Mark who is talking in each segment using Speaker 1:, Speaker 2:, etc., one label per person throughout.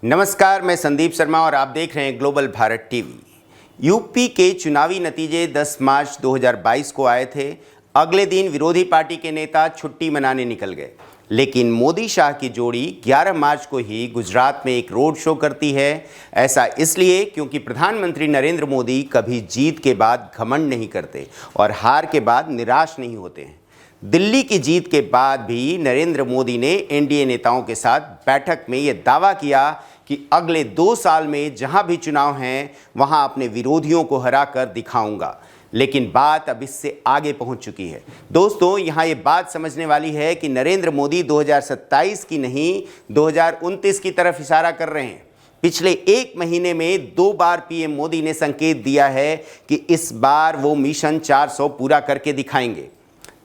Speaker 1: नमस्कार, मैं संदीप शर्मा और आप देख रहे हैं ग्लोबल भारत टीवी। यूपी के चुनावी नतीजे 10 मार्च 2022 को आए थे। अगले दिन विरोधी पार्टी के नेता छुट्टी मनाने निकल गए, लेकिन मोदी शाह की जोड़ी 11 मार्च को ही गुजरात में एक रोड शो करती है। ऐसा इसलिए क्योंकि प्रधानमंत्री नरेंद्र मोदी कभी जीत के बाद घमंड नहीं करते और हार के बाद निराश नहीं होते हैं। दिल्ली की जीत के बाद भी नरेंद्र मोदी ने एनडीए नेताओं के साथ बैठक में यह दावा किया कि अगले 2 साल में जहां भी चुनाव हैं वहां अपने विरोधियों को हरा कर दिखाऊंगा। लेकिन बात अब इससे आगे पहुंच चुकी है। दोस्तों, यहां ये बात समझने वाली है कि नरेंद्र मोदी 2027 की नहीं 2029 की तरफ इशारा कर रहे हैं। पिछले 1 महीने में 2 बार पीएम मोदी ने संकेत दिया है कि इस बार वो मिशन 400 पूरा करके दिखाएंगे।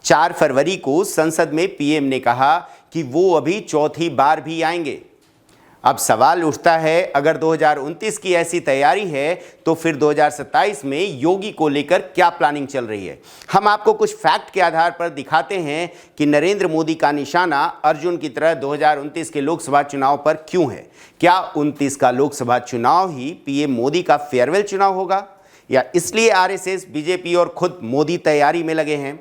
Speaker 1: 4 फरवरी को संसद में पीएम ने कहा कि वो अभी चौथी बार भी आएंगे। अब सवाल उठता है, अगर 2029 की ऐसी तैयारी है तो फिर 2027 में योगी को लेकर क्या प्लानिंग चल रही है। हम आपको कुछ फैक्ट के आधार पर दिखाते हैं कि नरेंद्र मोदी का निशाना अर्जुन की तरह 2029 के लोकसभा चुनाव पर क्यों है। क्या 29 का लोकसभा चुनाव ही पीएम मोदी का फेयरवेल चुनाव होगा, या इसलिए आरएसएस, बीजेपी और खुद मोदी तैयारी में लगे हैं।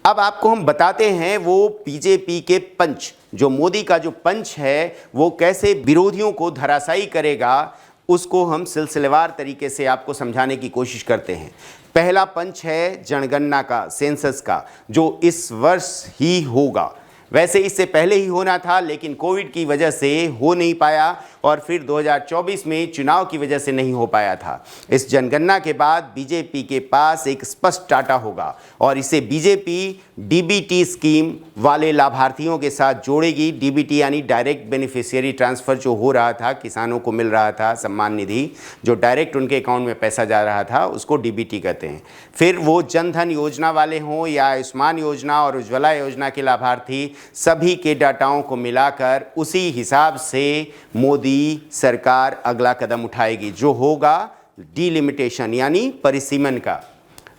Speaker 1: अब आपको हम बताते हैं वो बीजेपी के पंच, जो मोदी का जो पंच है वो कैसे विरोधियों को धराशायी करेगा, उसको हम सिलसिलेवार तरीके से आपको समझाने की कोशिश करते हैं। पहला पंच है जनगणना का, सेंसस का, जो इस वर्ष ही होगा। वैसे इससे पहले ही होना था, लेकिन कोविड की वजह से हो नहीं पाया और फिर 2024 में चुनाव की वजह से नहीं हो पाया था। इस जनगणना के बाद बीजेपी के पास एक स्पष्ट डाटा होगा और इसे बीजेपी डीबीटी स्कीम वाले लाभार्थियों के साथ जोड़ेगी। डीबीटी यानी डायरेक्ट बेनिफिशियरी ट्रांसफ़र, जो हो रहा था, किसानों को मिल रहा था सम्मान निधि, जो डायरेक्ट उनके अकाउंट में पैसा जा रहा था, उसको डीबीटी कहते हैं। फिर वो जन धन योजना वाले हों या आयुष्मान योजना और उज्ज्वला योजना के लाभार्थी, सभी के डाटाओं को मिलाकर उसी हिसाब से मोदी सरकार अगला कदम उठाएगी, जो होगा डिलिमिटेशन यानी परिसीमन का।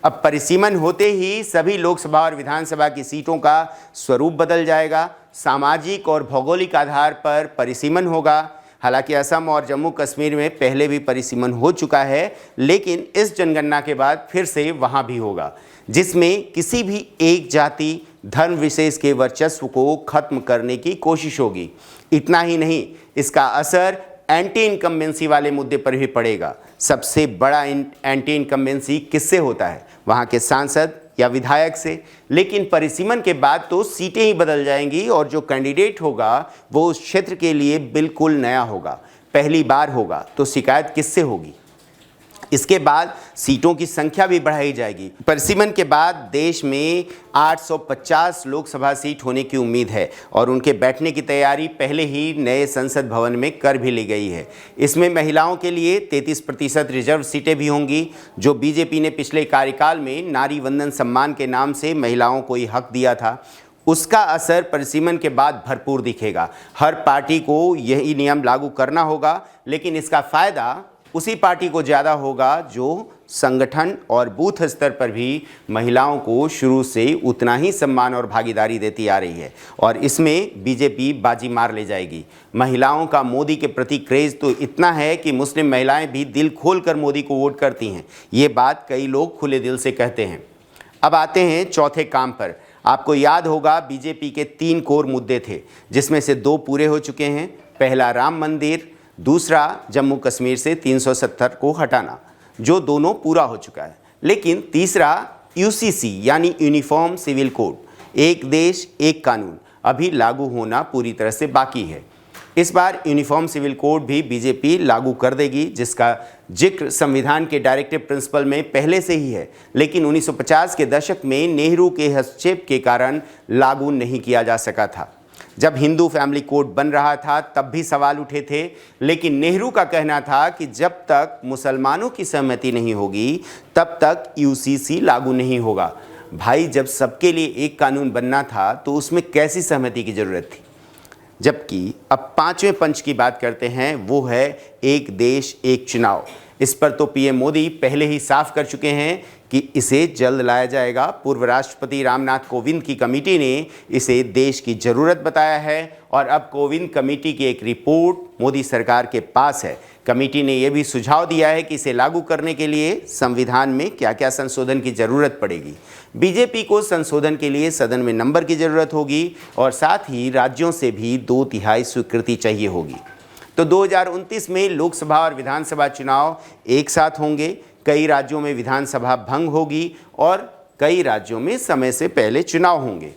Speaker 1: अब परिसीमन होते ही सभी लोकसभा और विधानसभा की सीटों का स्वरूप बदल जाएगा। सामाजिक और भौगोलिक आधार पर परिसीमन होगा। हालांकि असम और जम्मू कश्मीर में पहले भी परिसीमन हो चुका है, लेकिन इस जनगणना के बाद फिर से वहां भी होगा, जिसमें किसी भी एक जाति धर्म विशेष के वर्चस्व को खत्म करने की कोशिश होगी। इतना ही नहीं, इसका असर एंटी इनकम्बेंसी वाले मुद्दे पर भी पड़ेगा। सबसे बड़ा एंटी इनकम्बेंसी किससे होता है? वहाँ के सांसद या विधायक से। लेकिन परिसीमन के बाद तो सीटें ही बदल जाएंगी और जो कैंडिडेट होगा वो उस क्षेत्र के लिए बिल्कुल नया होगा, पहली बार होगा, तो शिकायत किससे होगी? इसके बाद सीटों की संख्या भी बढ़ाई जाएगी। परिसीमन के बाद देश में 850 लोकसभा सीट होने की उम्मीद है और उनके बैठने की तैयारी पहले ही नए संसद भवन में कर भी ली गई है। इसमें महिलाओं के लिए 33% रिजर्व सीटें भी होंगी, जो बीजेपी ने पिछले कार्यकाल में नारी वंदन सम्मान के नाम से महिलाओं को ये हक दिया था। उसका असर परिसीमन के बाद भरपूर दिखेगा। हर पार्टी को यही नियम लागू करना होगा, लेकिन इसका फ़ायदा उसी पार्टी को ज़्यादा होगा जो संगठन और बूथ स्तर पर भी महिलाओं को शुरू से उतना ही सम्मान और भागीदारी देती आ रही है, और इसमें बीजेपी बाजी मार ले जाएगी। महिलाओं का मोदी के प्रति क्रेज़ तो इतना है कि मुस्लिम महिलाएं भी दिल खोलकर मोदी को वोट करती हैं। ये बात कई लोग खुले दिल से कहते हैं। अब आते हैं चौथे काम पर। आपको याद होगा बीजेपी के 3 कोर मुद्दे थे, जिसमें से 2 पूरे हो चुके हैं। पहला राम मंदिर, दूसरा जम्मू कश्मीर से 370 को हटाना, जो दोनों पूरा हो चुका है। लेकिन तीसरा यूसीसी यानी यूनिफॉर्म सिविल कोड, एक देश एक कानून, अभी लागू होना पूरी तरह से बाकी है। इस बार यूनिफॉर्म सिविल कोड भी बीजेपी लागू कर देगी, जिसका जिक्र संविधान के डायरेक्टिव प्रिंसिपल में पहले से ही है, लेकिन 1950 के दशक में नेहरू के हस्तक्षेप के कारण लागू नहीं किया जा सका था। जब हिंदू फैमिली कोड बन रहा था तब भी सवाल उठे थे, लेकिन नेहरू का कहना था कि जब तक मुसलमानों की सहमति नहीं होगी तब तक यूसीसी लागू नहीं होगा। भाई, जब सबके लिए एक कानून बनना था तो उसमें कैसी सहमति की ज़रूरत थी? जबकि अब 5वें पंच की बात करते हैं, वो है एक देश एक चुनाव। इस पर तो पीएम मोदी पहले ही साफ कर चुके हैं कि इसे जल्द लाया जाएगा। पूर्व राष्ट्रपति रामनाथ कोविंद की कमेटी ने इसे देश की ज़रूरत बताया है और अब कोविंद कमेटी की एक रिपोर्ट मोदी सरकार के पास है। कमेटी ने यह भी सुझाव दिया है कि इसे लागू करने के लिए संविधान में क्या क्या संशोधन की ज़रूरत पड़ेगी। बीजेपी को संशोधन के लिए सदन में नंबर की ज़रूरत होगी और साथ ही राज्यों से भी 2/3 स्वीकृति चाहिए होगी। तो 2029 में लोकसभा और विधानसभा चुनाव एक साथ होंगे। कई राज्यों में विधानसभा भंग होगी और कई राज्यों में समय से पहले चुनाव होंगे।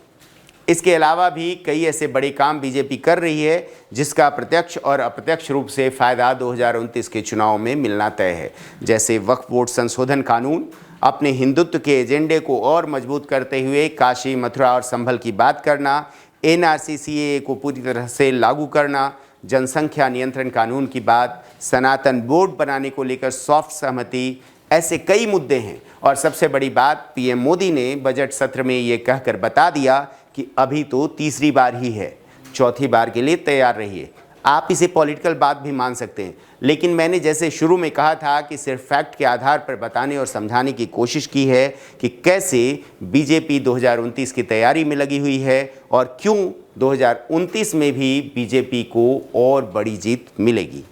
Speaker 1: इसके अलावा भी कई ऐसे बड़े काम बीजेपी कर रही है जिसका प्रत्यक्ष और अप्रत्यक्ष रूप से फ़ायदा 2029 के चुनाव में मिलना तय है। जैसे वक्फ बोर्ड संशोधन कानून, अपने हिंदुत्व के एजेंडे को और मजबूत करते हुए काशी, मथुरा और संभल की बात करना, NRC CAA को पूरी तरह से लागू करना, जनसंख्या नियंत्रण कानून की बात, सनातन बोर्ड बनाने को लेकर सॉफ्ट सहमति, ऐसे कई मुद्दे हैं। और सबसे बड़ी बात, PM मोदी ने बजट सत्र में ये कहकर बता दिया कि अभी तो तीसरी बार ही है, चौथी बार के लिए तैयार रहिए। आप इसे पॉलिटिकल बात भी मान सकते हैं, लेकिन मैंने जैसे शुरू में कहा था कि सिर्फ फैक्ट के आधार पर बताने और समझाने की कोशिश की है कि कैसे बीजेपी 2029 की तैयारी में लगी हुई है और क्यों 2029 में भी बीजेपी को और बड़ी जीत मिलेगी।